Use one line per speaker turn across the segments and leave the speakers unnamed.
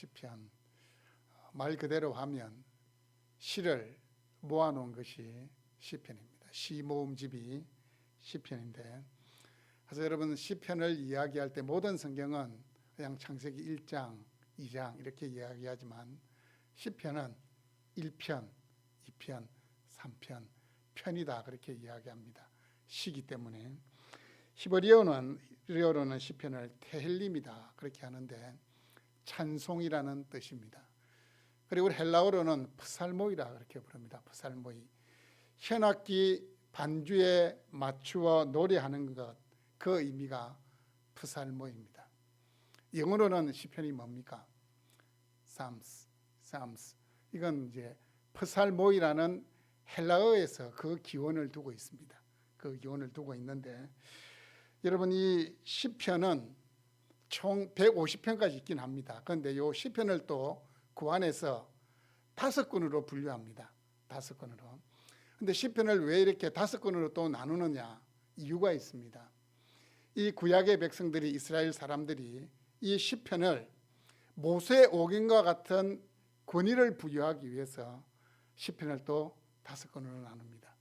시편. 말 그대로 하면 시를 모아놓은 것이 시편입니다. 시 모음집이 시편인데, 그래서 여러분 시편을 이야기할 때 모든 성경은 그냥 창세기 1장, 2장 이렇게 이야기하지만 시편은 1편, 2편, 3편, 편이다 그렇게 이야기합니다. 시기 때문에. 히브리어로는 시편을 테헬림이다 그렇게 하는데 찬송이라는 뜻입니다. 그리고 헬라어로는 프살모이라 그렇게 부릅니다. 프살모이. 현악기 반주에 맞추어 노래하는 것, 그 의미가 프살모입니다. 영어로는 시편이 뭡니까? Psalms. 이건 이제 프살모이라는 헬라어에서 그 기원을 두고 있습니다. 그 기원을 두고 있는데, 여러분 이 시편은 총 150편까지 있긴 합니다. 그런데 이 시편을 또 그 안에서 5권으로 분류합니다. 5권으로. 근데 시편을 왜 이렇게 5권으로 또 나누느냐? 이유가 있습니다. 이 구약의 백성들이, 이스라엘 사람들이 이 시편을 모세의 오경과 같은 권위를 부여하기 위해서 시편을 또 5권으로 나눕니다.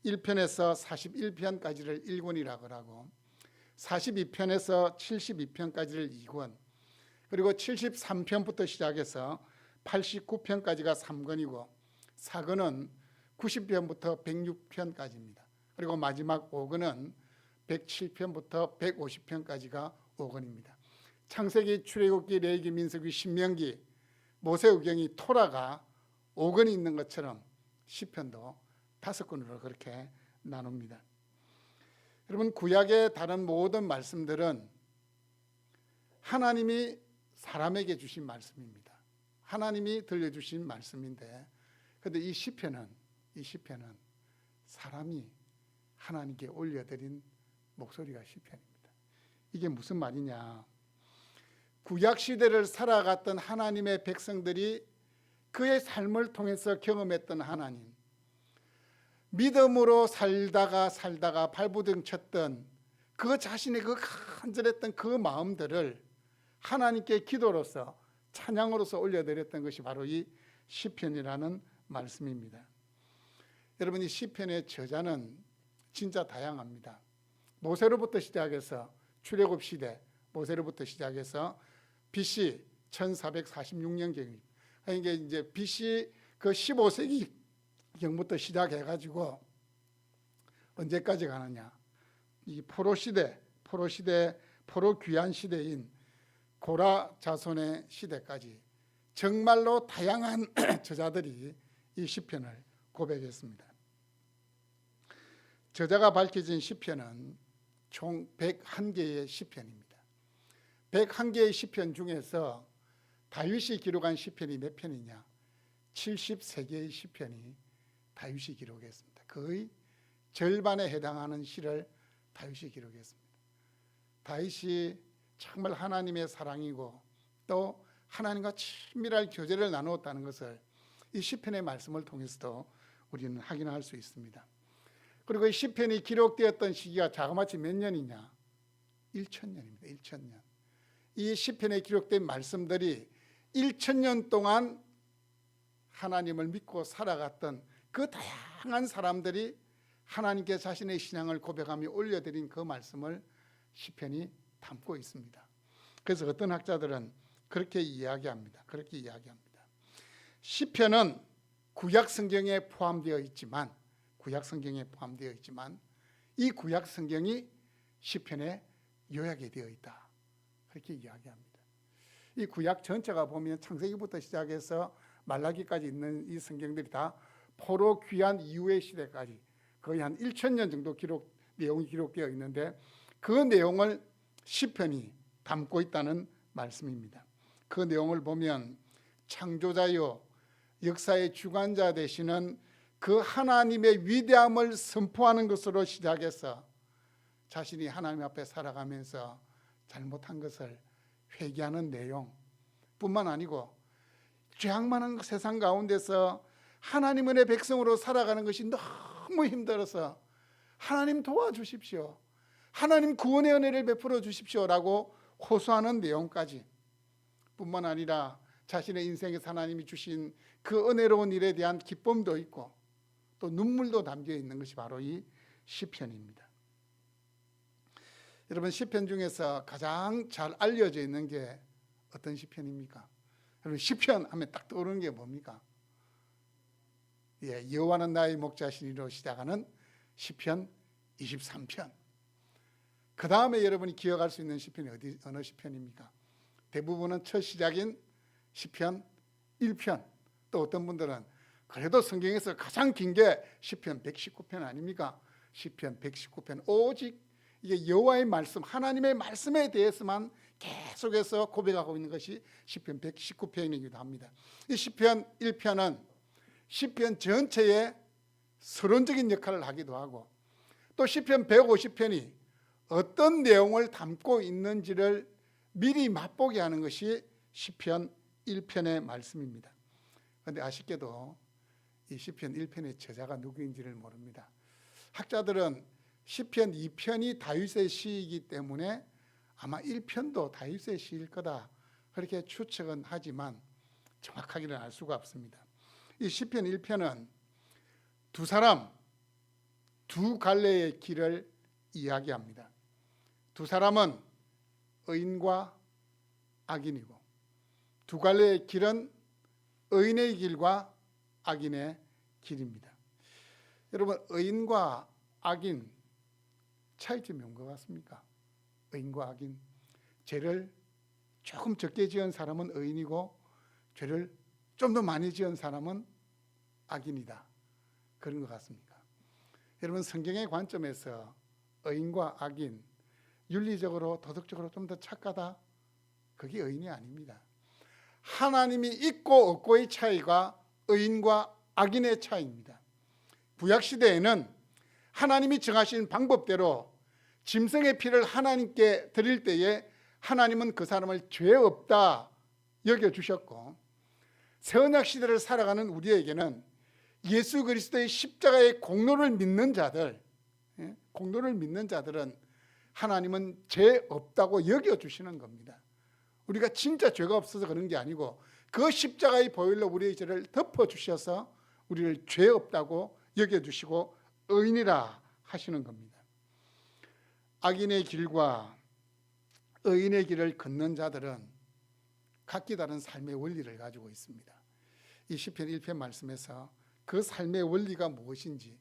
1편에서 41편까지를 1권이라고 하고, 42편에서 72편까지를 2권, 그리고 73편부터 시작해서 89편까지가 3권이고, 4권은 90편부터 106편까지입니다. 그리고 마지막 5권은 107편부터 150편까지가 5권입니다. 창세기, 출애굽기, 레위기, 민수기, 신명기, 모세오경이, 토라가 5권이 있는 것처럼 시편도 5권으로 그렇게 나눕니다. 여러분 구약의 다른 모든 말씀들은 하나님이 사람에게 주신 말씀입니다. 하나님이 들려주신 말씀인데, 그런데 이 시편은 사람이 하나님께 올려드린 목소리가 시편입니다. 이게 무슨 말이냐? 구약 시대를 살아갔던 하나님의 백성들이 그의 삶을 통해서 경험했던 하나님, 믿음으로 살다가 발부둥 쳤던 그 자신의 그 간절했던 그 마음들을 하나님께 기도로서, 찬양으로서 올려드렸던 것이 바로 이 시편이라는 말씀입니다. 여러분 이 시편의 저자는 진짜 다양합니다. 모세로부터 시작해서 출애굽 시대, 모세로부터 시작해서 BC 1446년경입니다. 이게 이제 BC 그 15세기 경부터 시작해가지고 언제까지 가느냐? 이 포로 귀환 시대인 고라 자손의 시대까지 정말로 다양한 저자들이 이 시편을 고백했습니다. 저자가 밝혀진 시편은 총 101개의 시편입니다. 101개의 시편 중에서 다윗이 기록한 시편이 몇 편이냐? 73개의 시편이 다윗이 기록했습니다. 거의 절반에 해당하는 시를 다윗이 기록했습니다. 다윗이 정말 하나님의 사랑이고 또 하나님과 친밀한 교제를 나누었다는 것을 이 시편의 말씀을 통해서도 우리는 확인할 수 있습니다. 그리고 이 시편이 기록되었던 시기가 자그마치 몇 년이냐? 1000년입니다. 1000년. 이 시편에 기록된 말씀들이 1000년 동안 하나님을 믿고 살아갔던 그 다양한 사람들이 하나님께 자신의 신앙을 고백하며 올려드린 그 말씀을 시편이 담고 있습니다. 그래서 어떤 학자들은 그렇게 이야기합니다. 시편은 구약 성경에 포함되어 있지만 이 구약 성경이 시편에 요약이 되어 있다. 그렇게 이야기합니다. 이 구약 전체가 보면 창세기부터 시작해서 말라기까지 있는 이 성경들이 다 포로 귀환 이후의 시대까지 거의 한 1000년 정도 내용이 기록되어 있는데, 그 내용을 시편이 담고 있다는 말씀입니다. 그 내용을 보면 창조자요 역사의 주관자 되시는 그 하나님의 위대함을 선포하는 것으로 시작해서 자신이 하나님 앞에 살아가면서 잘못한 것을 회개하는 내용 뿐만 아니고, 죄악 많은 세상 가운데서 하나님 은혜의 백성으로 살아가는 것이 너무 힘들어서 하나님 도와주십시오, 하나님 구원의 은혜를 베풀어 주십시오라고 호소하는 내용까지, 뿐만 아니라 자신의 인생에서 하나님이 주신 그 은혜로운 일에 대한 기쁨도 있고 또 눈물도 담겨 있는 것이 바로 이 시편입니다. 여러분, 시편 중에서 가장 잘 알려져 있는 게 어떤 시편입니까? 여러분, 시편 하면 딱 떠오르는 게 뭡니까? 여호와는 나의 목자시니로 시작하는 시편 23편. 그 다음에 여러분이 기억할 수 있는 시편이 어느 시편입니까? 대부분은 첫 시작인 시편 1편. 또 어떤 분들은 그래도 성경에서 가장 긴 게 시편 119편 아닙니까? 시편 119편. 오직 이게 여호와의 말씀, 하나님의 말씀에 대해서만 계속해서 고백하고 있는 것이 시편 119편이기도 합니다. 이 시편 1편은 시편 전체의 서론적인 역할을 하기도 하고 또 시편 150편이 어떤 내용을 담고 있는지를 미리 맛보게 하는 것이 시편 1편의 말씀입니다. 그런데 아쉽게도 이 시편 1편의 저자가 누구인지를 모릅니다. 학자들은 시편 2편이 다윗의 시이기 때문에 아마 1편도 다윗의 시일 거다 그렇게 추측은 하지만 정확하게는 알 수가 없습니다. 이 시편 1편은 두 사람, 두 갈래의 길을 이야기합니다. 두 사람은 의인과 악인이고 두 갈래의 길은 의인의 길과 악인의 길입니다. 여러분, 의인과 악인 차이점이 뭔 것 같습니까? 의인과 악인, 죄를 조금 적게 지은 사람은 의인이고 죄를 좀 더 많이 지은 사람은 악인이다, 그런 것 같습니까? 여러분, 성경의 관점에서 의인과 악인, 윤리적으로 도덕적으로 좀 더 착하다, 그게 의인이 아닙니다. 하나님이 있고 없고의 차이가 의인과 악인의 차이입니다. 구약시대에는 하나님이 정하신 방법대로 짐승의 피를 하나님께 드릴 때에 하나님은 그 사람을 죄 없다 여겨주셨고, 새언약시대를 살아가는 우리에게는 예수 그리스도의 십자가의 공로를 믿는 자들, 공로를 믿는 자들은 하나님은 죄 없다고 여겨주시는 겁니다. 우리가 진짜 죄가 없어서 그런 게 아니고 그 십자가의 보혈로 우리의 죄를 덮어주셔서 우리를 죄 없다고 여겨주시고 의인이라 하시는 겁니다. 악인의 길과 의인의 길을 걷는 자들은 각기 다른 삶의 원리를 가지고 있습니다. 이 시편 1편 말씀에서 그 삶의 원리가 무엇인지,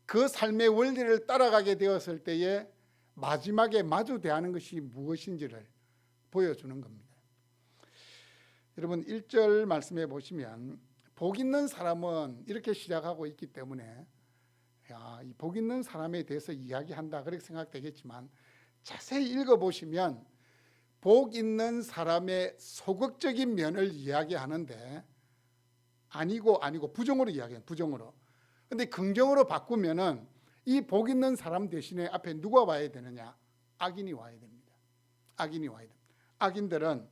그 삶의 원리를 따라가게 되었을 때에 마지막에 마주 대하는 것이 무엇인지를 보여주는 겁니다. 여러분, 1절 말씀에 보시면 복 있는 사람은 이렇게 시작하고 있기 때문에 이 복 있는 사람에 대해서 이야기한다 그렇게 생각되겠지만 자세히 읽어보시면 복 있는 사람의 소극적인 면을 이야기하는데 아니고 부정으로 이야기해요. 부정으로. 근데 긍정으로 바꾸면은 이 복 있는 사람 대신에 앞에 누가 와야 되느냐? 악인이 와야 됩니다. 악인이 와야 됩니다. 악인들은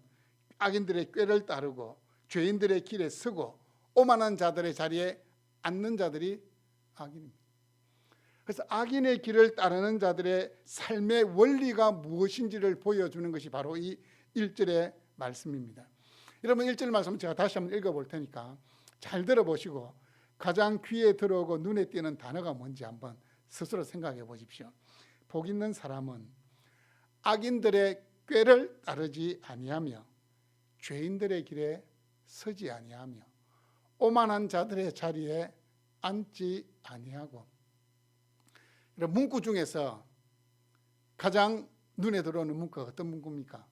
악인들의 꾀를 따르고 죄인들의 길에 서고 오만한 자들의 자리에 앉는 자들이 악인입니다. 그래서 악인의 길을 따르는 자들의 삶의 원리가 무엇인지를 보여주는 것이 바로 이 1절의 말씀입니다. 여러분, 1절 말씀은 제가 다시 한번 읽어볼 테니까 잘 들어보시고 가장 귀에 들어오고 눈에 띄는 단어가 뭔지 한번 스스로 생각해 보십시오. 복 있는 사람은 악인들의 꾀를 따르지 아니하며 죄인들의 길에 서지 아니하며 오만한 자들의 자리에 앉지 아니하고. 문구 중에서 가장 눈에 들어오는 문구가 어떤 문구입니까?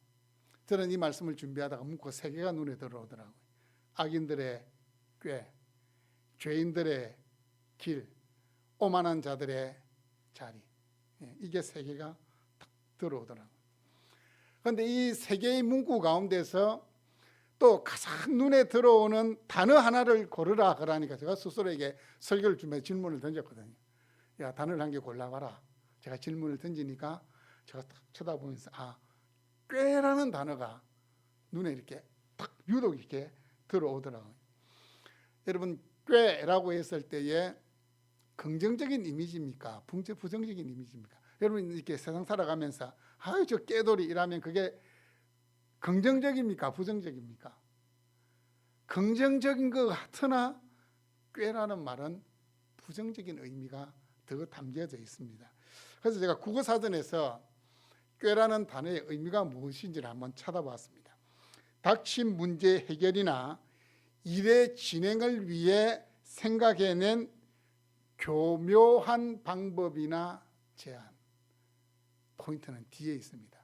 저는 이 말씀을 준비하다가 문구가 3개가 눈에 들어오더라고요. 악인들의 꾀, 죄인들의 길, 오만한 자들의 자리. 이게 3개가 딱 들어오더라고요. 그런데 이 3개의 문구 가운데서 또 가장 눈에 들어오는 단어 하나를 고르라 그러니까 제가 스스로에게 설교를 준비해 질문을 던졌거든요. 야, 단어를 한 개 골라봐라. 제가 질문을 던지니까 제가 딱 쳐다보면서 꾀라는 단어가 눈에 이렇게 딱 유독 이렇게 들어오더라고요. 여러분, 꾀라고 했을 때에 긍정적인 이미지입니까? 부정적인 이미지입니까? 여러분, 이렇게 세상 살아가면서 저 꾀돌이 이라면 그게 긍정적입니까? 부정적입니까? 긍정적인 것 같으나 꾀라는 말은 부정적인 의미가 더 담겨져 있습니다. 그래서 제가 국어사전에서 꾀라는 단어의 의미가 무엇인지를 한번 찾아봤습니다. 닥친 문제 해결이나 일의 진행을 위해 생각해낸 교묘한 방법이나 제안. 포인트는 뒤에 있습니다.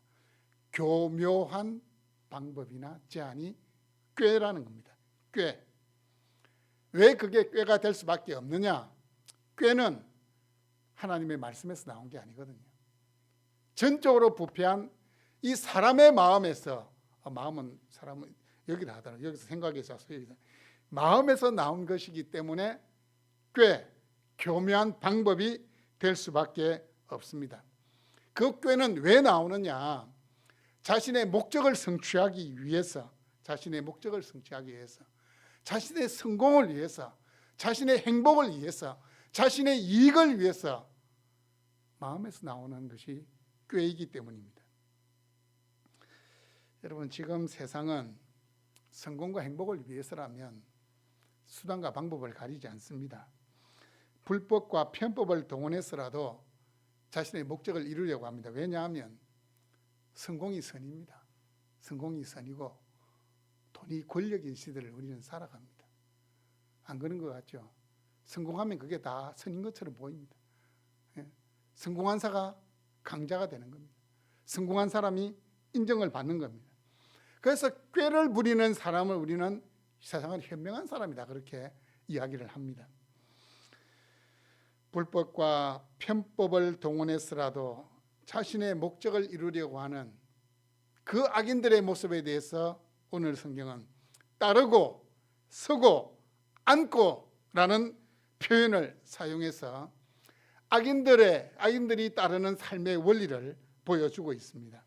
교묘한 방법이나 제안이 꾀라는 겁니다. 꾀. 왜 그게 꾀가 될 수밖에 없느냐? 꾀는 하나님의 말씀에서 나온 게 아니거든요. 전적으로 부패한 이 사람의 마음에서, 마음은 사람은 여기다 하더라고요. 여기서 생각해서 마음에서 나온 것이기 때문에 꾀, 교묘한 방법이 될 수밖에 없습니다. 그 꾀는 왜 나오느냐? 자신의 목적을 성취하기 위해서, 자신의 목적을 성취하기 위해서, 자신의 성공을 위해서, 자신의 행복을 위해서, 자신의 이익을 위해서 마음에서 나오는 것이 꾀이기 때문입니다. 여러분, 지금 세상은 성공과 행복을 위해서라면 수단과 방법을 가리지 않습니다. 불법과 편법을 동원해서라도 자신의 목적을 이루려고 합니다. 왜냐하면 성공이 선입니다. 성공이 선이고 돈이 권력인 시대를 우리는 살아갑니다. 안 그런 것 같죠? 성공하면 그게 다 선인 것처럼 보입니다. 성공한 자가 강자가 되는 겁니다. 성공한 사람이 인정을 받는 겁니다. 그래서 꾀를 부리는 사람을 우리는 세상은 현명한 사람이다, 그렇게 이야기를 합니다. 불법과 편법을 동원해서라도 자신의 목적을 이루려고 하는 그 악인들의 모습에 대해서 오늘 성경은 따르고 서고 앉고 라는 표현을 사용해서 악인들이 따르는 삶의 원리를 보여주고 있습니다.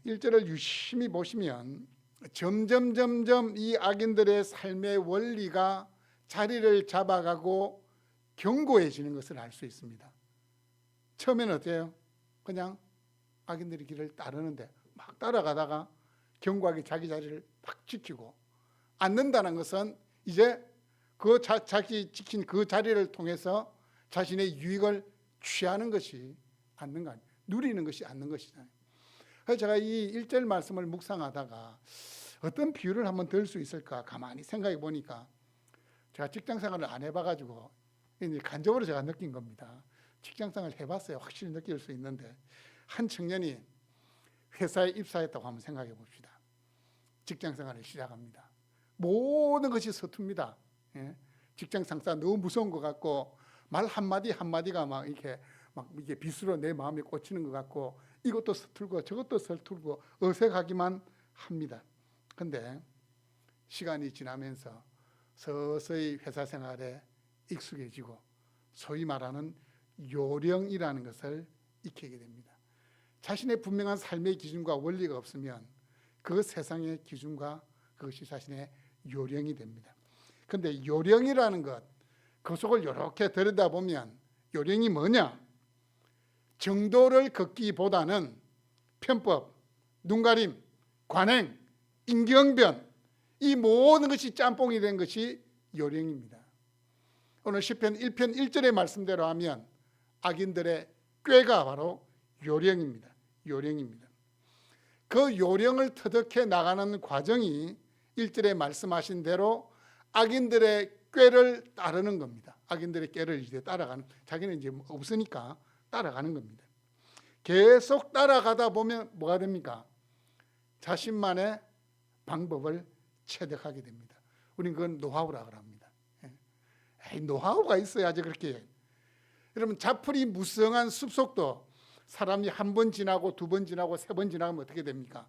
1절을 유심히 보시면 점점 이 악인들의 삶의 원리가 자리를 잡아가고 견고해지는 것을 알 수 있습니다. 처음에는 어때요? 그냥 악인들의 길을 따르는데 막 따라가다가 견고하게 자기 자리를 딱 지키고 앉는다는 것은 이제 그 자기 지킨 그 자리를 통해서 자신의 유익을 취하는 것이 앉는 거 아니에요. 누리는 것이 앉는 것이잖아요. 그래서 제가 이 1절 말씀을 묵상하다가 어떤 비유를 한번 들 수 있을까 가만히 생각해 보니까 제가 직장 생활을 안 해봐가지고 간접으로 제가 느낀 겁니다. 직장 생활 해봤어요. 확실히 느낄 수 있는데 한 청년이 회사에 입사했다고 한번 생각해 봅시다. 직장 생활을 시작합니다. 모든 것이 서툽니다. 직장 상사 너무 무서운 것 같고 말 한마디 한마디가 막 이게 빗으로 내 마음에 꽂히는 것 같고 이것도 서툴고 저것도 서툴고 어색하기만 합니다. 근데 시간이 지나면서 서서히 회사 생활에 익숙해지고 소위 말하는 요령이라는 것을 익히게 됩니다. 자신의 분명한 삶의 기준과 원리가 없으면 그 세상의 기준과 그것이 자신의 요령이 됩니다. 그런데 요령이라는 것, 그 속을 이렇게 들여다보면 요령이 뭐냐? 정도를 걷기보다는 편법, 눈가림, 관행, 임경변, 이 모든 것이 짬뽕이 된 것이 요령입니다. 오늘 시편 1편 1절의 말씀대로 하면 악인들의 꾀가 바로 요령입니다. 요령입니다. 그 요령을 터득해 나가는 과정이 1절에 말씀하신 대로 악인들의 꾀를 따르는 겁니다. 악인들의 꾀를 이제 따라가는, 자기는 이제 없으니까 따라가는 겁니다. 계속 따라가다 보면 뭐가 됩니까? 자신만의 방법을 체득하게 됩니다. 우리는 그건 노하우라고 합니다. 노하우가 있어야지 그렇게. 여러분, 자풀이 무성한 숲속도 사람이 한 번 지나고 두 번 지나고 세 번 지나면 어떻게 됩니까?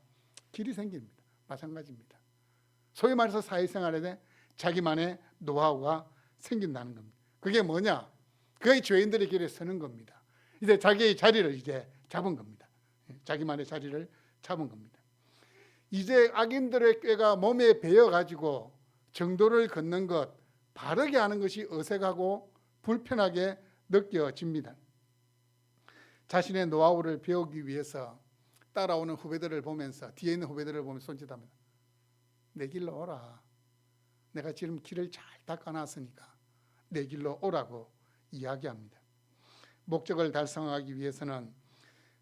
길이 생깁니다. 마찬가지입니다. 소위 말해서 사회생활에 자기만의 노하우가 생긴다는 겁니다. 그게 뭐냐? 그게 죄인들의 길에 서는 겁니다. 이제 자기의 자리를 이제 잡은 겁니다. 자기만의 자리를 잡은 겁니다. 이제 악인들의 꾀가 몸에 배어가지고 정도를 걷는 것, 바르게 하는 것이 어색하고 불편하게 느껴집니다. 자신의 노하우를 배우기 위해서 따라오는 후배들을 보면서, 뒤에 있는 후배들을 보면서 손짓합니다. 내 길로 오라. 내가 지금 길을 잘 닦아놨으니까 내 길로 오라고 이야기합니다. 목적을 달성하기 위해서는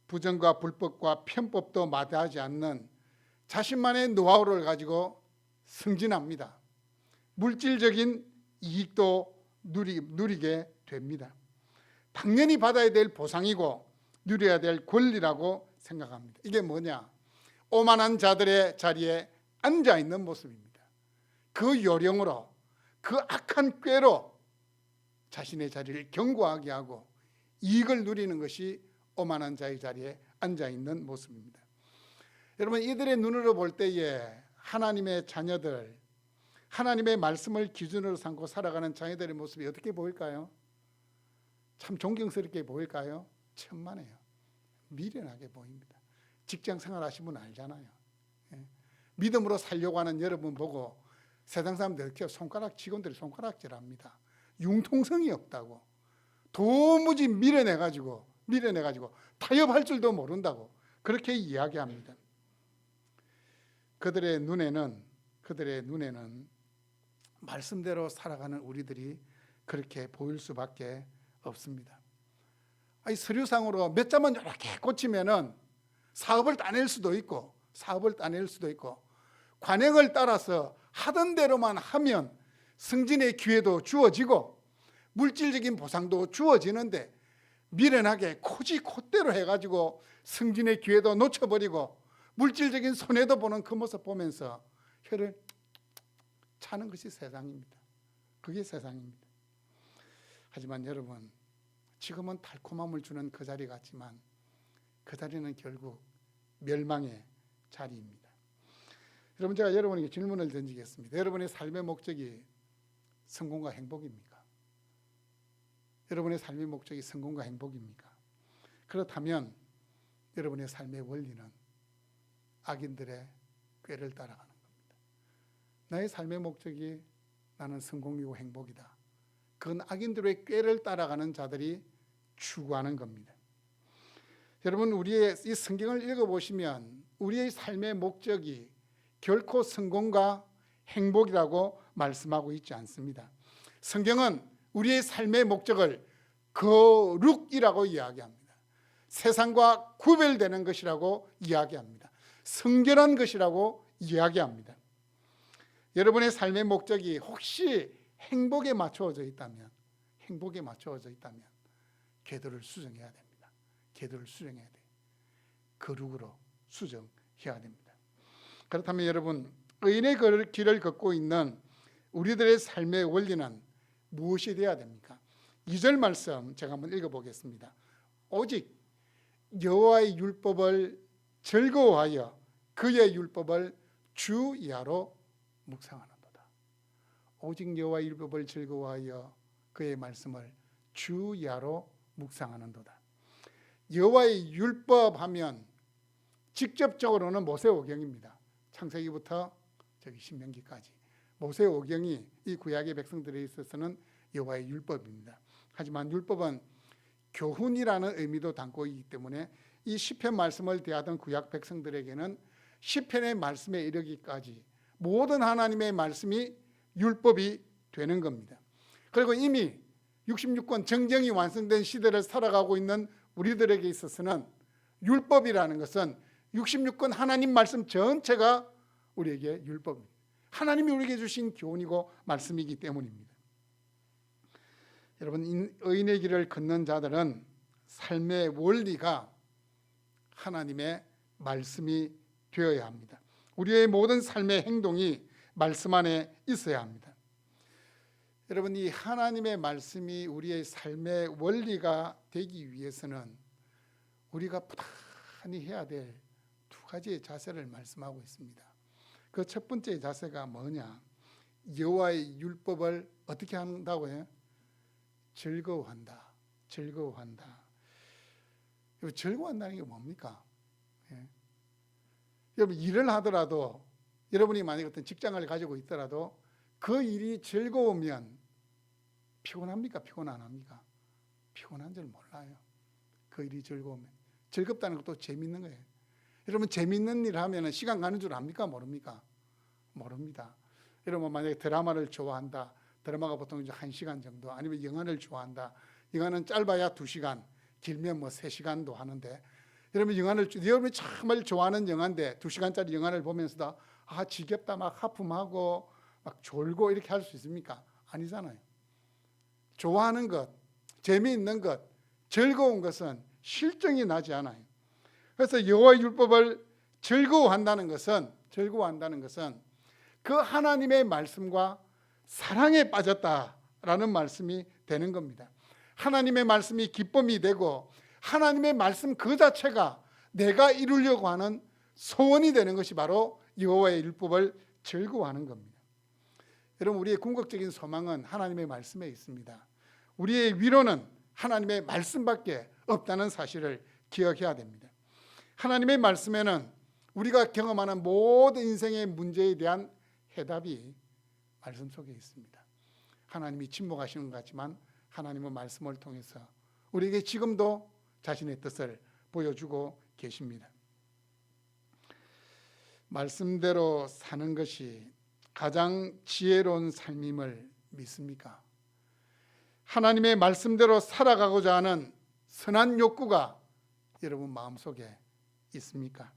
부정과 불법과 편법도 마다하지 않는 자신만의 노하우를 가지고 승진합니다. 물질적인 이익도 누리게 됩니다. 당연히 받아야 될 보상이고 누려야 될 권리라고 생각합니다. 이게 뭐냐? 오만한 자들의 자리에 앉아있는 모습입니다. 그 요령으로, 그 악한 꾀로 자신의 자리를 견고하게 하고 이익을 누리는 것이 오만한 자의 자리에 앉아있는 모습입니다. 여러분, 이들의 눈으로 볼 때에 하나님의 자녀들, 하나님의 말씀을 기준으로 삼고 살아가는 자녀들의 모습이 어떻게 보일까요? 참 존경스럽게 보일까요? 천만에요. 미련하게 보입니다. 직장 생활 하신 분 알잖아요. 믿음으로 살려고 하는 여러분 보고 세상 사람들 이렇게 직원들이 손가락질합니다. 융통성이 없다고, 도무지 미련해가지고 타협할 줄도 모른다고 그렇게 이야기합니다. 그들의 눈에는 말씀대로 살아가는 우리들이 그렇게 보일 수밖에 없습니다. 서류상으로 몇 자만 이렇게 꽂히면은 사업을 따낼 수도 있고 관행을 따라서 하던 대로만 하면 승진의 기회도 주어지고 물질적인 보상도 주어지는데 미련하게 콧대로 해가지고 승진의 기회도 놓쳐버리고 물질적인 손해도 보는 그 모습 보면서 혀를 차는 것이 세상입니다. 그게 세상입니다. 하지만 여러분, 지금은 달콤함을 주는 그 자리 같지만 그 자리는 결국 멸망의 자리입니다. 여러분, 제가 여러분에게 질문을 던지겠습니다. 여러분의 삶의 목적이 성공과 행복입니까? 여러분의 삶의 목적이 성공과 행복입니까? 그렇다면 여러분의 삶의 원리는 악인들의 꾀를 따라가는 겁니다. 나의 삶의 목적이 나는 성공이고 행복이다. 그건 악인들의 꾀를 따라가는 자들이 추구하는 겁니다. 여러분, 우리의 이 성경을 읽어보시면 우리의 삶의 목적이 결코 성공과 행복이라고 말씀하고 있지 않습니다. 성경은 우리의 삶의 목적을 거룩이라고 이야기합니다. 세상과 구별되는 것이라고 이야기합니다. 성결한 것이라고 이야기합니다. 여러분의 삶의 목적이 혹시 행복에 맞추어져 있다면 궤도를 수정해야 됩니다. 궤도를 수정해야 돼요. 거룩으로 수정해야 됩니다. 그렇다면 여러분, 의인의 길을 걷고 있는 우리들의 삶의 원리는 무엇이 되어야 됩니까? 2절 말씀 제가 한번 읽어보겠습니다. 오직 여호와의 율법을 즐거워하여 그의 율법을 주야로 묵상하는도다. 오직 여호와의 율법을 즐거워하여 그의 말씀을 주야로 묵상하는도다. 여호와의 율법 하면 직접적으로는 모세오경입니다. 창세기부터 신명기까지 모세오경이 이 구약의 백성들에 있어서는 여호와의 율법입니다. 하지만 율법은 교훈이라는 의미도 담고 있기 때문에 이 시편 말씀을 대하던 구약 백성들에게는 시편의 말씀에 이르기까지 모든 하나님의 말씀이 율법이 되는 겁니다. 그리고 이미 66권 정정이 완성된 시대를 살아가고 있는 우리들에게 있어서는 율법이라는 것은 66권 하나님 말씀 전체가 우리에게 율법입니다. 하나님이 우리에게 주신 교훈이고 말씀이기 때문입니다. 여러분, 의인의 길을 걷는 자들은 삶의 원리가 하나님의 말씀이 되어야 합니다. 우리의 모든 삶의 행동이 말씀 안에 있어야 합니다. 여러분, 이 하나님의 말씀이 우리의 삶의 원리가 되기 위해서는 우리가 부단히 해야 될 두 가지의 자세를 말씀하고 있습니다. 그 첫 번째 자세가 뭐냐? 여호와의 율법을 어떻게 한다고요? 즐거워한다. 즐거워한다는 게 뭡니까? 여러분, 일을 하더라도, 여러분이 만약 어떤 직장을 가지고 있더라도 그 일이 즐거우면 피곤합니까? 피곤 안 합니까? 피곤한 줄 몰라요. 그 일이 즐거우면. 즐겁다는 것도 재밌는 거예요. 여러분, 재밌는 일 하면 시간 가는 줄 압니까? 모릅니까? 모릅니다. 여러분 만약에 드라마를 좋아한다. 드라마가 보통 이제 1시간 정도, 아니면 영화를 좋아한다. 영화는 짧아야 2시간, 길면 뭐 3시간도 하는데, 여러분이 정말 좋아하는 영화인데 2시간짜리 영화를 보면서도 지겹다, 막 하품하고 막 졸고 이렇게 할 수 있습니까? 아니잖아요. 좋아하는 것, 재미있는 것, 즐거운 것은 실정이 나지 않아요. 그래서 여호와의 율법을 즐거워한다는 것은 그 하나님의 말씀과 사랑에 빠졌다라는 말씀이 되는 겁니다. 하나님의 말씀이 기쁨이 되고 하나님의 말씀 그 자체가 내가 이루려고 하는 소원이 되는 것이 바로 여호와의 율법을 즐거워하는 겁니다. 여러분, 우리의 궁극적인 소망은 하나님의 말씀에 있습니다. 우리의 위로는 하나님의 말씀밖에 없다는 사실을 기억해야 됩니다. 하나님의 말씀에는 우리가 경험하는 모든 인생의 문제에 대한 해답이 말씀 속에 있습니다. 하나님이 침묵하시는 것 같지만 하나님은 말씀을 통해서 우리에게 지금도 자신의 뜻을 보여주고 계십니다. 말씀대로 사는 것이 가장 지혜로운 삶임을 믿습니까? 하나님의 말씀대로 살아가고자 하는 선한 욕구가 여러분 마음속에 있습니까?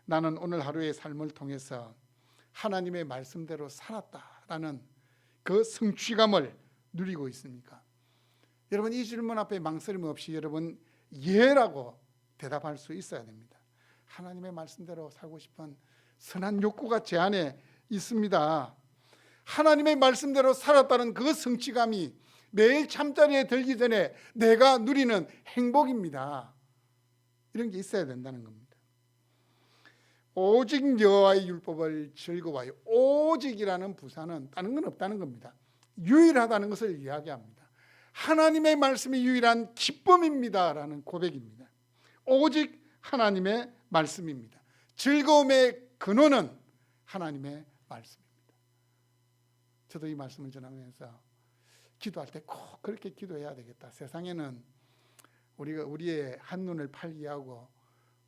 나는 오늘 하루의 삶을 통해서 하나님의 말씀대로 살았다라는 그 성취감을 누리고 있습니까? 여러분, 이 질문 앞에 망설임 없이 여러분 예라고 대답할 수 있어야 됩니다. 하나님의 말씀대로 살고 싶은 선한 욕구가 제 안에 있습니다. 하나님의 말씀대로 살았다는 그 성취감이 매일 잠자리에 들기 전에 내가 누리는 행복입니다. 이런 게 있어야 된다는 겁니다. 오직 여호와의 율법을 즐거워하여, 오직이라는 부사는 다른 건 없다는 겁니다. 유일하다는 것을 이야기합니다. 하나님의 말씀이 유일한 기쁨입니다 라는 고백입니다. 오직 하나님의 말씀입니다. 즐거움의 근원은 하나님의 말씀입니다. 저도 이 말씀을 전하면서 기도할 때 꼭 그렇게 기도해야 되겠다. 세상에는 우리가 우리의 한눈을 팔게 하고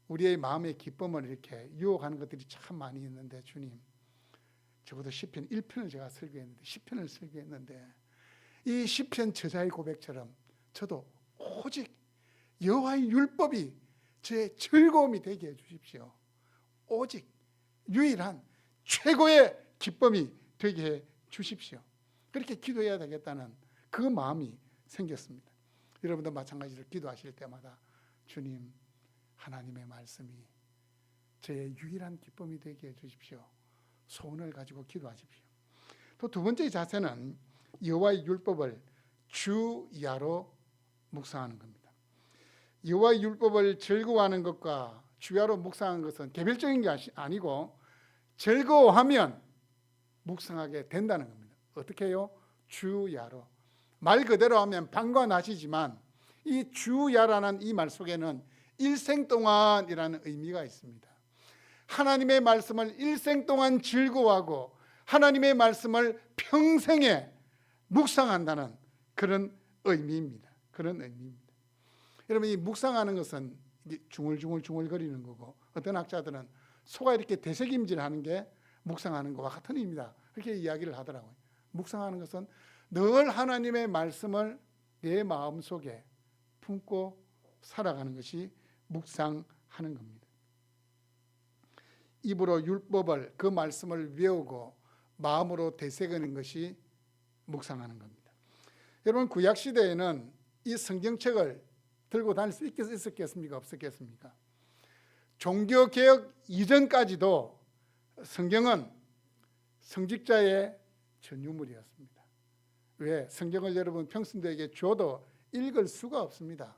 우리의 마음의 기쁨을 이렇게 유혹하는 것들이 참 많이 있는데, 주님, 적어도 시편 1편을 제가 설교했는데, 시편을 설교했는데, 이 시편 저자의 고백처럼 저도 오직 여호와의 율법이 제 즐거움이 되게 해 주십시오. 오직 유일한 최고의 기쁨이 되게 해 주십시오. 그렇게 기도해야 되겠다는 그 마음이 생겼습니다. 여러분도 마찬가지로 기도하실 때마다 주님, 하나님의 말씀이 저의 유일한 기쁨이 되게 해 주십시오. 소원을 가지고 기도하십시오. 또 두 번째 자세는 여호와의 율법을 주야로 묵상하는 겁니다. 여호와의 율법을 즐거워하는 것과 주야로 묵상하는 것은 개별적인 게 아니고 즐거워하면 묵상하게 된다는 겁니다. 어떻게 해요? 주야로. 말 그대로 하면 방관하시지만 이 주야라는 이 말 속에는 일생 동안이라는 의미가 있습니다. 하나님의 말씀을 일생 동안 즐거워하고 하나님의 말씀을 평생에 묵상한다는 그런 의미입니다. 여러분, 이 묵상하는 것은 중얼중얼 거리는 거고, 어떤 학자들은 소가 이렇게 되새김질하는 게 묵상하는 것과 같은 의미다, 그렇게 이야기를 하더라고요. 묵상하는 것은 늘 하나님의 말씀을 내 마음속에 품고 살아가는 것이 묵상하는 겁니다. 입으로 율법을, 그 말씀을 외우고 마음으로 되새기는 것이 묵상하는 겁니다. 여러분, 구약시대에는 이 성경책을 들고 다닐 수 있었겠습니까? 없었겠습니까? 종교개혁 이전까지도 성경은 성직자의 전유물이었습니다. 왜? 성경을 여러분 평신도에게 줘도 읽을 수가 없습니다.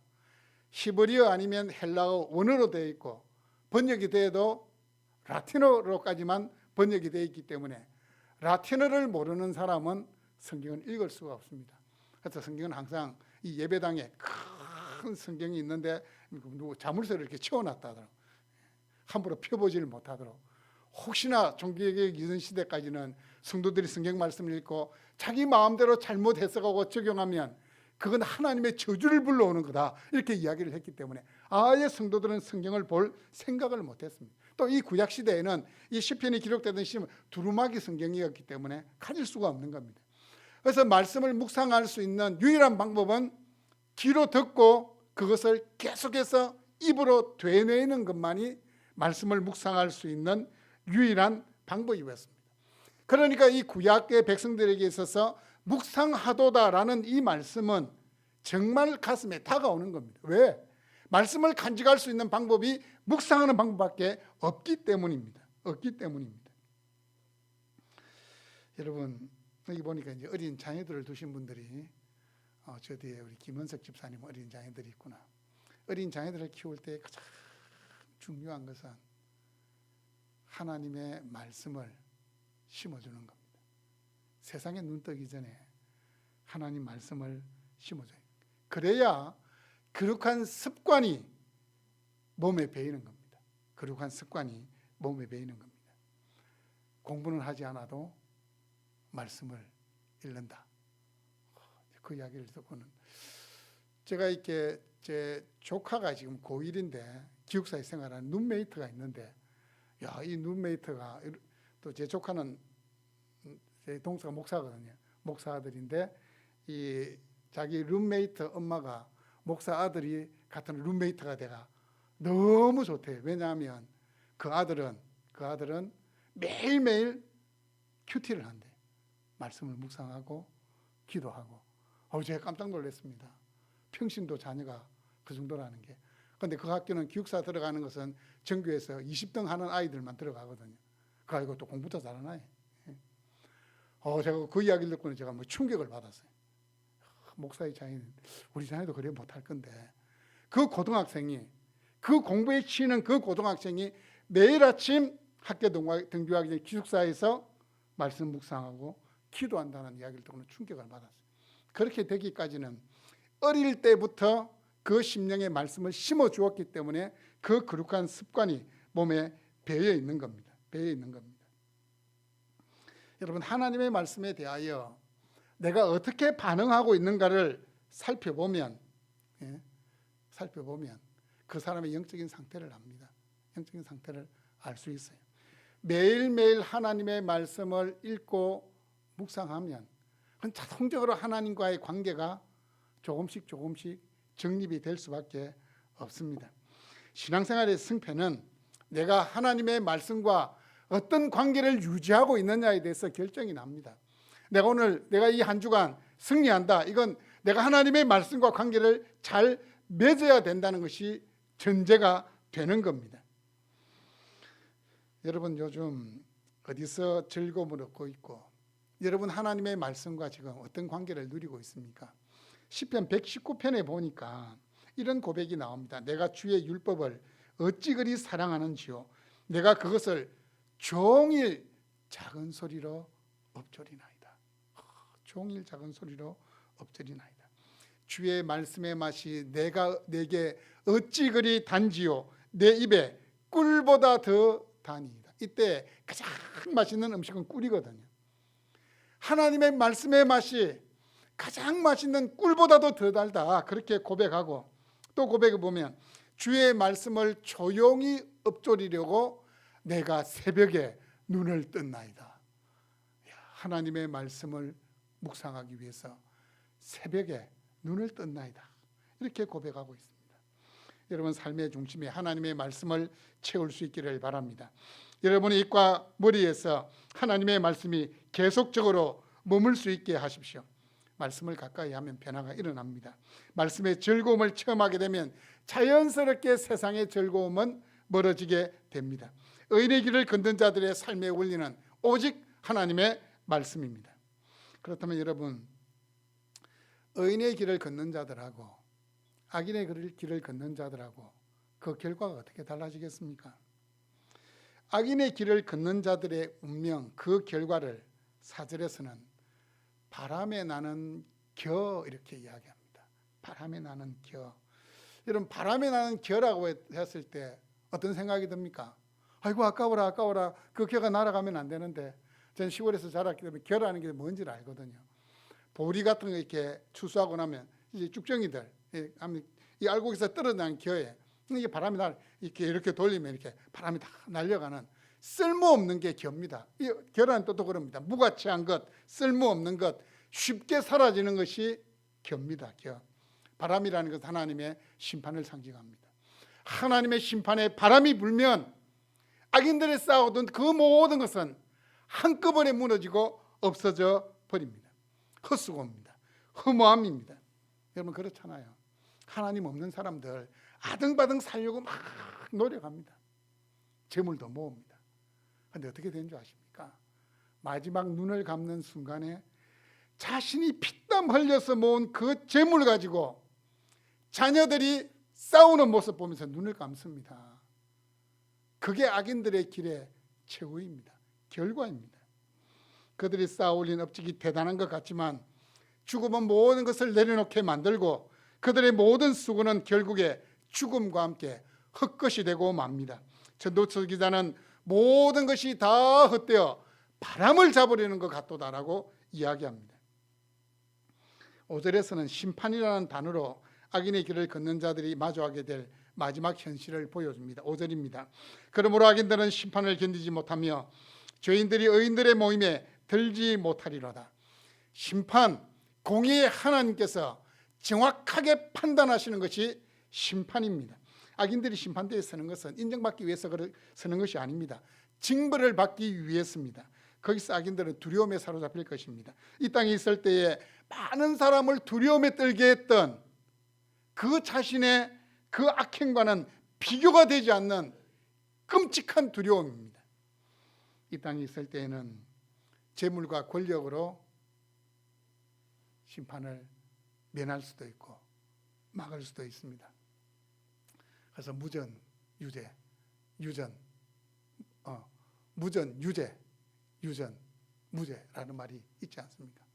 히브리어 아니면 헬라어 원어로 되어 있고, 번역이 돼도 라틴어로까지만 번역이 되어 있기 때문에 라틴어를 모르는 사람은 성경을 읽을 수가 없습니다. 그래서 성경은 항상 이 예배당에 큰 성경이 있는데 자물쇠를 이렇게 채워놨다 하더라고요. 함부로 펴보지를 못하도록. 혹시나 종교개혁 이전 시대까지는 성도들이 성경 말씀을 읽고 자기 마음대로 잘못 해석하고 적용하면 그건 하나님의 저주를 불러오는 거다, 이렇게 이야기를 했기 때문에 아예 성도들은 성경을 볼 생각을 못했습니다. 또 이 구약 시대에는 이 시편이 기록되던 시는 두루마기 성경이었기 때문에 가질 수가 없는 겁니다. 그래서 말씀을 묵상할 수 있는 유일한 방법은 귀로 듣고 그것을 계속해서 입으로 되뇌이는 것만이 말씀을 묵상할 수 있는 유일한 방법이었습니다. 그러니까 이 구약의 백성들에게 있어서 묵상하도다라는 이 말씀은 정말 가슴에 다가오는 겁니다. 왜? 말씀을 간직할 수 있는 방법이 묵상하는 방법밖에 없기 때문입니다. 여러분, 여기 보니까 이제 어린 자녀들을 두신 분들이 저 뒤에 우리 김은석 집사님 어린 자녀들이 있구나. 어린 자녀들을 키울 때 가장 중요한 것은 하나님의 말씀을 심어주는 겁니다. 세상에 눈 뜨기 전에 하나님 말씀을 심어줘요. 그래야 거룩한 습관이 몸에 배이는 겁니다. 거룩한 습관이 몸에 배이는 겁니다. 공부는 하지 않아도 말씀을 읽는다. 그 이야기를 듣고는 제가 이렇게 제 조카가 지금 고1인데 기숙사에 생활하는 룸메이트가 있는데, 야, 이 룸메이트가 또 제 조카는 제 동서가 목사거든요. 목사 아들인데 이 자기 룸메이트 엄마가 목사 아들이 같은 룸메이트가 돼가 너무 좋대요. 왜냐하면 그 아들은 매일매일 큐티를 한대. 말씀을 묵상하고 기도하고. 제가 깜짝 놀랐습니다. 평신도 자녀가 그 정도라는 게. 그런데 그 학교는 기숙사 들어가는 것은 전교에서 20등 하는 아이들만 들어가거든요. 그 아이가 또 공부도 잘하나요? 제가 그 이야기를 듣고는 제가 충격을 받았어요. 목사의 자녀는 우리 자녀도 그래 못할 건데, 그 고등학생이, 그 공부에 치이는 그 고등학생이 매일 아침 학교 등교하기 전에 기숙사에서 말씀 묵상하고 기도한다는 이야기를 듣고는 충격을 받았어요. 그렇게 되기까지는 어릴 때부터 그 심령의 말씀을 심어 주었기 때문에 그 거룩한 습관이 몸에 배어 있는 겁니다. 여러분, 하나님의 말씀에 대하여 내가 어떻게 반응하고 있는가를 살펴보면 그 사람의 영적인 상태를 압니다. 영적인 상태를 알 수 있어요. 매일매일 하나님의 말씀을 읽고 묵상하면 그건 자동적으로 하나님과의 관계가 조금씩 정립이 될 수밖에 없습니다. 신앙생활의 승패는 내가 하나님의 말씀과 어떤 관계를 유지하고 있느냐에 대해서 결정이 납니다. 내가 이 한 주간 승리한다. 이건 내가 하나님의 말씀과 관계를 잘 맺어야 된다는 것이 전제가 되는 겁니다. 여러분, 요즘 어디서 즐거움을 얻고 있고, 여러분 하나님의 말씀과 지금 어떤 관계를 누리고 있습니까? 시편 119편에 보니까 이런 고백이 나옵니다. 내가 주의 율법을 어찌 그리 사랑하는지요. 내가 그것을 종일 작은 소리로 엎조리나이다. 종일 작은 소리로 엎조리나이다. 주의 말씀의 맛이 내게 어찌 그리 단지요. 내 입에 꿀보다 더 다니이다. 이때 가장 맛있는 음식은 꿀이거든요. 하나님의 말씀의 맛이 가장 맛있는 꿀보다도 더 달다. 그렇게 고백하고, 또 고백을 보면 주의 말씀을 조용히 엎조리려고 내가 새벽에 눈을 떴나이다. 하나님의 말씀을 묵상하기 위해서 새벽에 눈을 떴나이다. 이렇게 고백하고 있습니다. 여러분, 삶의 중심에 하나님의 말씀을 채울 수 있기를 바랍니다. 여러분의 입과 머리에서 하나님의 말씀이 계속적으로 머물 수 있게 하십시오. 말씀을 가까이 하면 변화가 일어납니다. 말씀의 즐거움을 체험하게 되면 자연스럽게 세상의 즐거움은 멀어지게 됩니다. 의인의 길을 걷는 자들의 삶의 원리는 오직 하나님의 말씀입니다. 그렇다면 여러분, 의인의 길을 걷는 자들하고 악인의 길을 걷는 자들하고 그 결과가 어떻게 달라지겠습니까? 악인의 길을 걷는 자들의 운명, 그 결과를 사절에서는 바람에 나는 겨 이렇게 이야기합니다. 바람에 나는 겨. 여러분, 바람에 나는 겨라고 했을 때 어떤 생각이 듭니까? 아이고 아까워라. 그 겨가 날아가면 안 되는데. 전 시골에서 자랐기 때문에 겨라는 게 뭔지를 알거든요. 보리 같은 거 이렇게 추수하고 나면 이제 쭉정이들 이 알곡에서 떨어지는 겨에 이게 바람이 이렇게 돌리면 이렇게 바람이 다 날려가는 쓸모없는 게 겨입니다. 이 겨라는 뜻도 그럽니다. 무가치한 것, 쓸모없는 것, 쉽게 사라지는 것이 겨입니다. 겨. 바람이라는 것은 하나님의 심판을 상징합니다. 하나님의 심판에 바람이 불면 악인들이 쌓아오던 그 모든 것은 한꺼번에 무너지고 없어져 버립니다. 헛수고입니다. 허무함입니다. 여러분 그렇잖아요. 하나님 없는 사람들 아등바등 살려고 막 노력합니다. 재물도 모읍니다. 그런데 어떻게 된 줄 아십니까? 마지막 눈을 감는 순간에 자신이 피땀 흘려서 모은 그 재물 가지고 자녀들이 싸우는 모습 보면서 눈을 감습니다. 그게 악인들의 길의 최후입니다. 결과입니다. 그들이 쌓아올린 업적이 대단한 것 같지만 죽음은 모든 것을 내려놓게 만들고 그들의 모든 수고는 결국에 죽음과 함께 헛것이 되고 맙니다. 전도서 기자는 모든 것이 다 헛되어 바람을 잡으려는 것 같도다라고 이야기합니다. 5절에서는 심판이라는 단어로 악인의 길을 걷는 자들이 마주하게 될 마지막 현실을 보여줍니다. 5절입니다. 그러므로 악인들은 심판을 견디지 못하며 죄인들이 의인들의 모임에 들지 못하리로다. 심판, 공의의 하나님께서 정확하게 판단하시는 것이 심판입니다. 악인들이 심판대에 서는 것은 인정받기 위해서 서는 것이 아닙니다. 징벌을 받기 위해서입니다. 거기서 악인들은 두려움에 사로잡힐 것입니다. 이 땅에 있을 때에 많은 사람을 두려움에 떨게 했던 그 자신의 그 악행과는 비교가 되지 않는 끔찍한 두려움입니다. 이 땅에 있을 때에는 재물과 권력으로 심판을 면할 수도 있고 막을 수도 있습니다. 그래서 무전, 유전, 유전, 무죄라는 말이 있지 않습니까?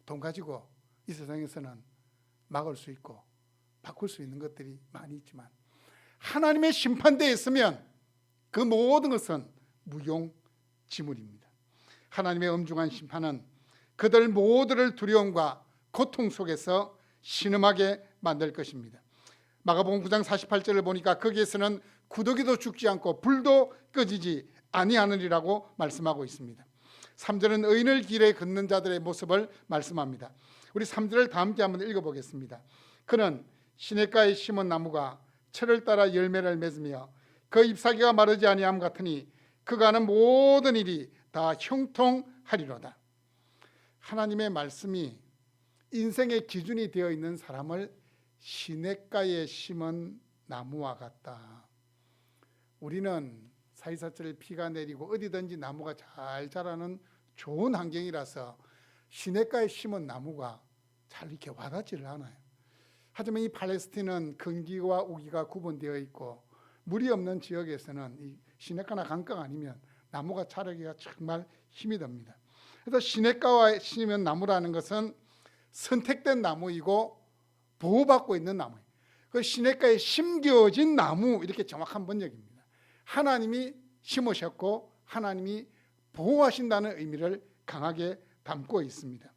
돈 가지고 이 세상에서는 막을 수 있고 바꿀 수 있는 것들이 많이 있지만 하나님의 심판대에 있으면 그 모든 것은 무용지물입니다. 하나님의 엄중한 심판은 그들 모두를 두려움과 고통 속에서 신음하게 만들 것입니다. 마가복음 9장 48절을 보니까 거기에서는 구더기도 죽지 않고 불도 꺼지지 아니하느니라고 말씀하고 있습니다. 3절은 의인을 길에 걷는 자들의 모습을 말씀합니다. 우리 3절을 다 함께 한번 읽어보겠습니다. 그는 시냇가에 심은 나무가 철을 따라 열매를 맺으며 그 잎사귀가 마르지 아니함 같으니 그가 하는 모든 일이 다 형통하리로다. 하나님의 말씀이 인생의 기준이 되어 있는 사람을 시냇가에 심은 나무와 같다. 우리는 사이사철 비가 내리고 어디든지 나무가 잘 자라는 좋은 환경이라서 시냇가에 심은 나무가 잘 이렇게 와닿지를 않아요. 하지만 이 팔레스틴은 건기와 우기가 구분되어 있고 물이 없는 지역에서는 이 시냇가나 강가가 아니면 나무가 자라기가 정말 힘이 듭니다. 그래서 시냇가에 심은 나무라는 것은 선택된 나무이고 보호받고 있는 나무예요. 그 시냇가에 심겨진 나무, 이렇게 정확한 번역입니다. 하나님이 심으셨고 하나님이 보호하신다는 의미를 강하게 담고 있습니다.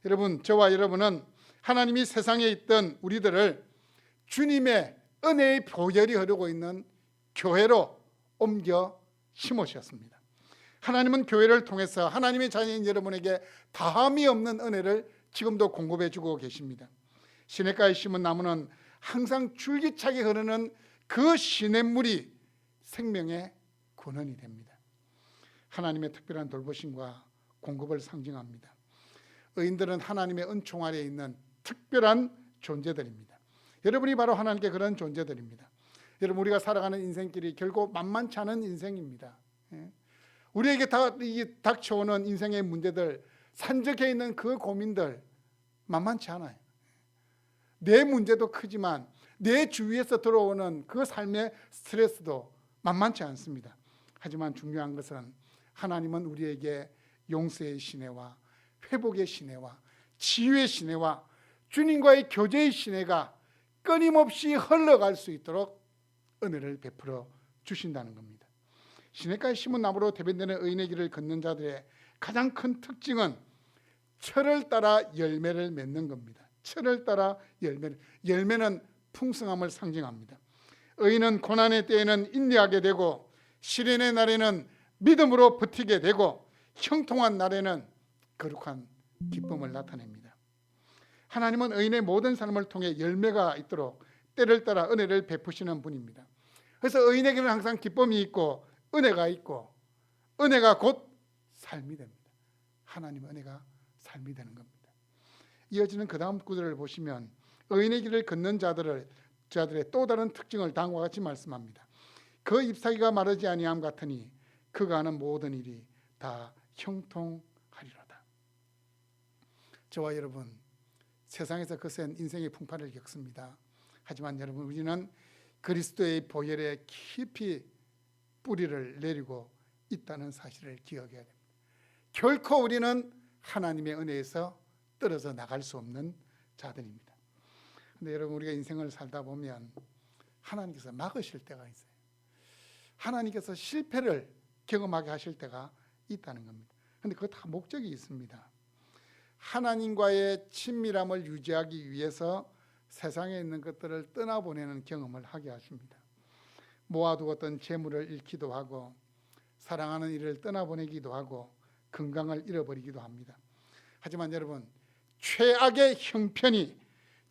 여러분, 저와 여러분은 하나님이 세상에 있던 우리들을 주님의 은혜의 보혈이 흐르고 있는 교회로 옮겨 심으셨습니다. 하나님은 교회를 통해서 하나님의 자녀인 여러분에게 다함이 없는 은혜를 지금도 공급해 주고 계십니다. 시냇가에 심은 나무는 항상 줄기차게 흐르는 그 시냇물이 생명의 근원이 됩니다. 하나님의 특별한 돌보심과 공급을 상징합니다. 의인들은 하나님의 은총 아래에 있는 특별한 존재들입니다. 여러분이 바로 하나님께 그런 존재들입니다. 여러분, 우리가 살아가는 인생길이 결국 만만치 않은 인생입니다. 우리에게 닥쳐오는 인생의 문제들, 산적해 있는 그 고민들 만만치 않아요. 내 문제도 크지만 내 주위에서 들어오는 그 삶의 스트레스도 만만치 않습니다. 하지만 중요한 것은 하나님은 우리에게 용서의 시내와 회복의 시내와 치유의 시내와 주님과의 교제의 시내가 끊임없이 흘러갈 수 있도록 은혜를 베풀어 주신다는 겁니다. 시냇가에 심은 나무로 대변되는 의인의 길을 걷는 자들의 가장 큰 특징은 철을 따라 열매를 맺는 겁니다. 철을 따라 열매는 풍성함을 상징합니다. 의인은 고난의 때에는 인내하게 되고 시련의 날에는 믿음으로 버티게 되고 형통한 날에는 거룩한 기쁨을 나타냅니다. 하나님은 의인의 모든 삶을 통해 열매가 있도록 때를 따라 은혜를 베푸시는 분입니다. 그래서 의인에게는 항상 기쁨이 있고 은혜가 있고 은혜가 곧 삶이 됩니다. 하나님의 은혜가 삶이 되는 겁니다. 이어지는 그 다음 구절을 보시면 의인의 길을 걷는 자들의 또 다른 특징을 다음과 같이 말씀합니다. 그 잎사귀가 마르지 아니함 같으니 그가 하는 모든 일이 다 형통하리로다. 저와 여러분, 세상에서 거센 인생의 풍파를 겪습니다. 하지만 여러분, 우리는 그리스도의 보혈에 깊이 뿌리를 내리고 있다는 사실을 기억해야 됩니다. 결코 우리는 하나님의 은혜에서 떨어져 나갈 수 없는 자들입니다. 그런데 여러분, 우리가 인생을 살다 보면 하나님께서 막으실 때가 있어요. 하나님께서 실패를 경험하게 하실 때가 있다는 겁니다. 그런데 그거 다 목적이 있습니다. 하나님과의 친밀함을 유지하기 위해서 세상에 있는 것들을 떠나보내는 경험을 하게 하십니다. 모아두었던 재물을 잃기도 하고 사랑하는 이를 떠나보내기도 하고 건강을 잃어버리기도 합니다. 하지만 여러분, 최악의 형편이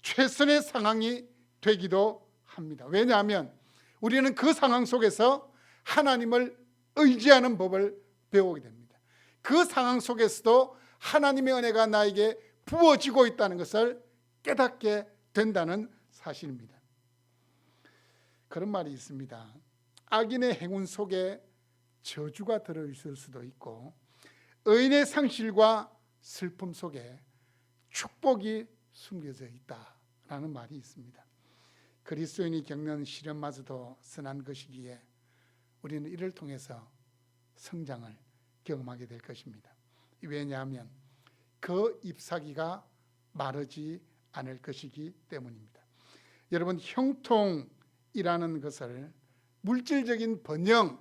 최선의 상황이 되기도 합니다. 왜냐하면 우리는 그 상황 속에서 하나님을 의지하는 법을 배우게 됩니다. 그 상황 속에서도 하나님의 은혜가 나에게 부어지고 있다는 것을 깨닫게 된다는 사실입니다. 그런 말이 있습니다. 악인의 행운 속에 저주가 들어있을 수도 있고 의인의 상실과 슬픔 속에 축복이 숨겨져 있다라는 말이 있습니다. 그리스도인이 겪는 시련마저도 선한 것이기에 우리는 이를 통해서 성장을 경험하게 될 것입니다. 왜냐하면 그 잎사귀가 마르지 않을 것이기 때문입니다. 여러분, 형통이라는 것을 물질적인 번영,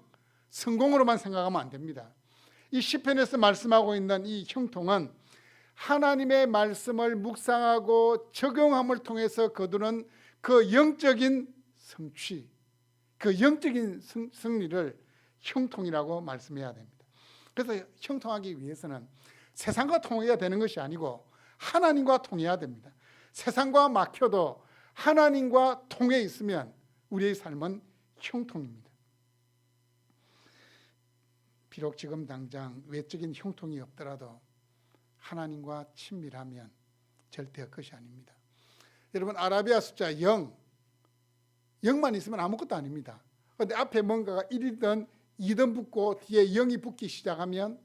성공으로만 생각하면 안 됩니다. 이 시편에서 말씀하고 있는 이 형통은 하나님의 말씀을 묵상하고 적용함을 통해서 거두는 그 영적인 성취, 그 영적인 승리를 형통이라고 말씀해야 됩니다. 그래서 형통하기 위해서는 세상과 통해야 되는 것이 아니고 하나님과 통해야 됩니다. 세상과 막혀도 하나님과 통해 있으면 우리의 삶은 형통입니다. 비록 지금 당장 외적인 형통이 없더라도 하나님과 친밀하면 절대 헛것이 아닙니다. 여러분, 아라비아 숫자 0만 있으면 아무것도 아닙니다. 그런데 앞에 뭔가가 1이든 2든 붙고 뒤에 0이 붙기 시작하면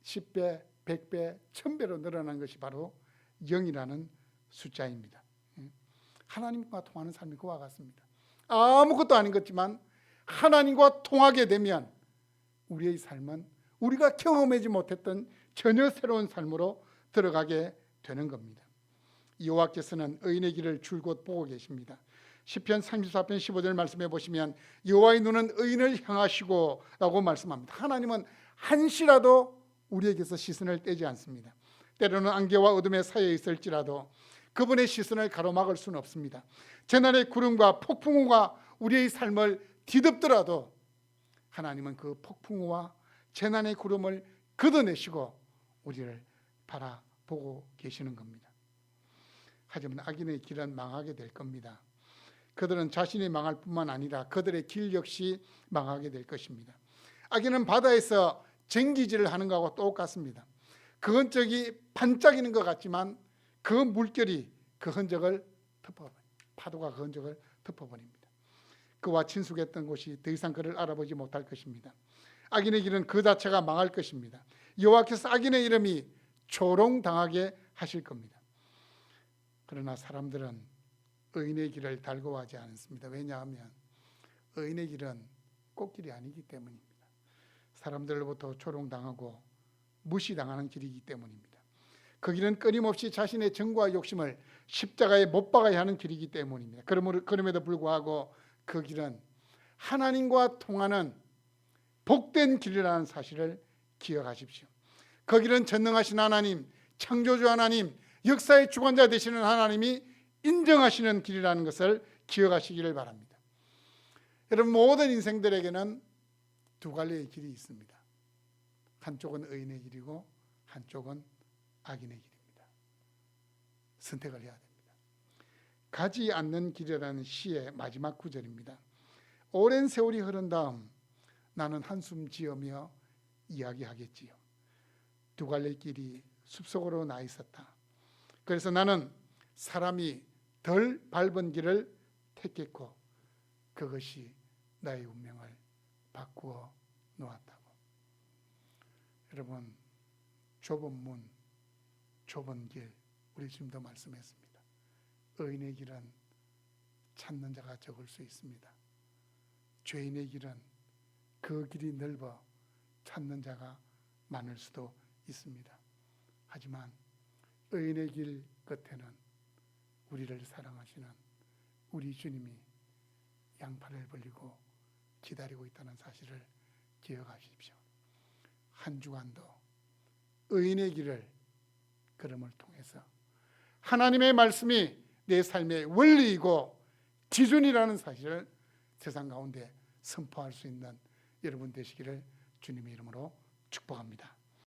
10배, 100배, 1000배로 늘어난 것이 바로 0이라는 숫자입니다. 하나님과 통하는 삶이 그와 같습니다. 아무것도 아닌 것지만 하나님과 통하게 되면 우리의 삶은 우리가 경험하지 못했던 전혀 새로운 삶으로 들어가게 되는 겁니다. 여호와께서는 의인의 길을 줄곧 보고 계십니다. 시편 34편 15절 말씀해 보시면 여호와의 눈은 의인을 향하시고 라고 말씀합니다. 하나님은 한시라도 우리에게서 시선을 떼지 않습니다. 때로는 안개와 어둠에 사이에 있을지라도 그분의 시선을 가로막을 수는 없습니다. 재난의 구름과 폭풍우가 우리의 삶을 뒤덮더라도 하나님은 그 폭풍우와 재난의 구름을 걷어내시고 우리를 바라보고 계시는 겁니다. 하지만 악인의 길은 망하게 될 겁니다. 그들은 자신이 망할 뿐만 아니라 그들의 길 역시 망하게 될 것입니다. 악인은 바다에서 쟁기질을 하는 것하고 똑같습니다. 그 흔적이 반짝이는 것 같지만 그 물결이 그 흔적을 덮어버립니다. 파도가 그 흔적을 덮어버립니다. 그와 친숙했던 곳이 더 이상 그를 알아보지 못할 것입니다. 악인의 길은 그 자체가 망할 것입니다. 여호와께서 악인의 이름이 조롱당하게 하실 겁니다. 그러나 사람들은 의인의 길을 달궈하지 않습니다. 왜냐하면 의인의 길은 꽃길이 아니기 때문입니다. 사람들로부터 조롱당하고 무시당하는 길이기 때문입니다. 그 길은 끊임없이 자신의 정과 욕심을 십자가에 못 박아야 하는 길이기 때문입니다. 그럼에도 불구하고 그 길은 하나님과 통하는 복된 길이라는 사실을 기억하십시오. 그 길은 전능하신 하나님, 창조주 하나님, 역사의 주관자 되시는 하나님이 인정하시는 길이라는 것을 기억하시기를 바랍니다. 여러분, 모든 인생들에게는 두 갈래의 길이 있습니다. 한쪽은 의인의 길이고 한쪽은 악인의 길입니다. 선택을 해야 됩니다. 가지 않는 길이라는 시의 마지막 구절입니다. 오랜 세월이 흐른 다음 나는 한숨 지으며 이야기하겠지요. 두 갈래의 길이 숲속으로 나 있었다. 그래서 나는 사람이 덜 밟은 길을 택했고 그것이 나의 운명을 바꾸어 놓았다고. 여러분, 좁은 문, 좁은 길, 우리 주님도 말씀했습니다. 의인의 길은 찾는 자가 적을 수 있습니다. 죄인의 길은 그 길이 넓어 찾는 자가 많을 수도 있습니다. 하지만 의인의 길 끝에는 우리를 사랑하시는 우리 주님이 양팔을 벌리고 기다리고 있다는 사실을 기억하십시오. 한 주간도 의인의 길을 걸음을 통해서 하나님의 말씀이 내 삶의 원리이고 기준이라는 사실을 세상 가운데 선포할 수 있는 여러분 되시기를 주님의 이름으로 축복합니다.